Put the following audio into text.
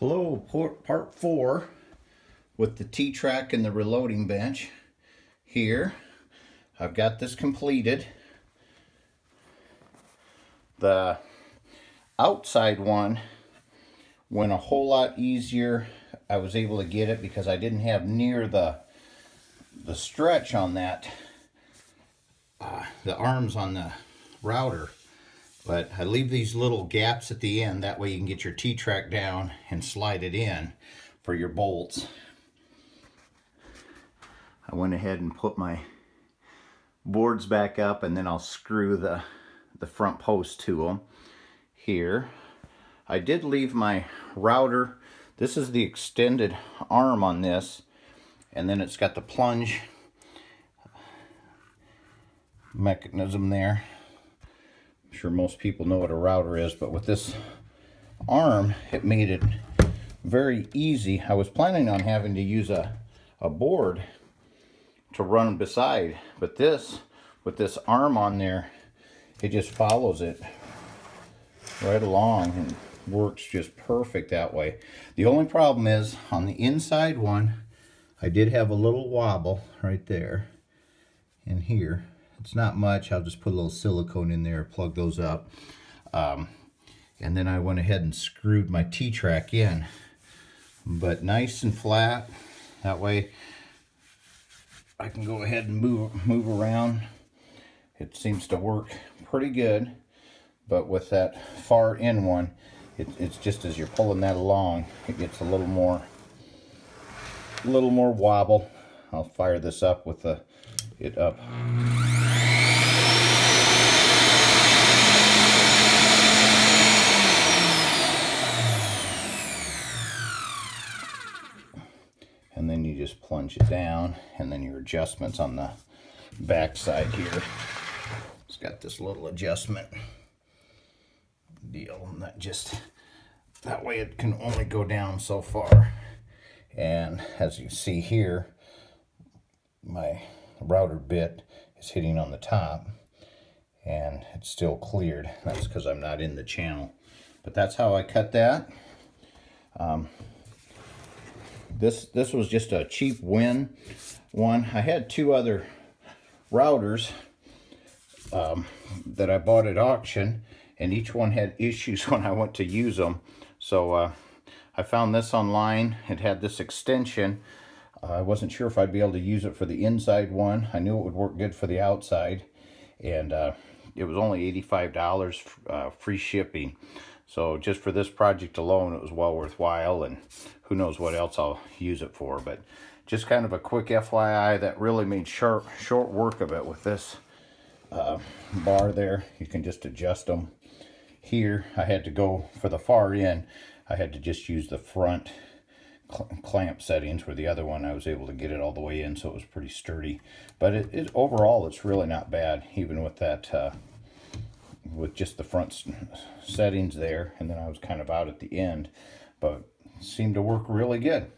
Hello, part 4 with the T-Track and the reloading bench. Here, I've got this completed. The outside one went a whole lot easier. I was able to get it because I didn't have near the stretch on that, the arms on the router. But I leave these little gaps at the end, that way you can get your T-Track down and slide it in for your bolts. I went ahead and put my boards back up, and then I'll screw the front post to them here. I did leave my router. This is the extended arm on this, and then it's got the plunge mechanism there. I'm sure most people know what a router is, but with this arm, it made it very easy. I was planning on having to use a board to run beside, but this, with this arm on there, it just follows it right along and works just perfect that way. The only problem is on the inside one, I did have a little wobble right there and here. It's not much. I'll just put a little silicone in there, plug those up. And then I went ahead and screwed my T-Track in. But nice and flat. That way I can go ahead and move around. It seems to work pretty good. But with that far in one, it's just as you're pulling that along, it gets a little more wobble. I'll fire this up with it up. And then you just plunge it down, and then your adjustments on the back side here. It's got this little adjustment deal, and that way it can only go down so far. And as you see here, my router bit is hitting on the top, and it's still cleared. That's because I'm not in the channel. But that's how I cut that. This was just a cheap win one. I had two other routers that I bought at auction, and each one had issues when I went to use them. So I found this online. It had this extension. I wasn't sure if I'd be able to use it for the inside one. I knew it would work good for the outside, and it was only $85 free shipping. So just for this project alone, it was well worthwhile, and who knows what else I'll use it for. But just kind of a quick FYI that really made short work of it with this bar there. You can just adjust them. Here, I had to go for the far end. I had to just use the front clamp settings, where the other one I was able to get it all the way in, so it was pretty sturdy. But overall, it's really not bad, even with that with just the front settings there, and then I was kind of out at the end, but it seemed to work really good.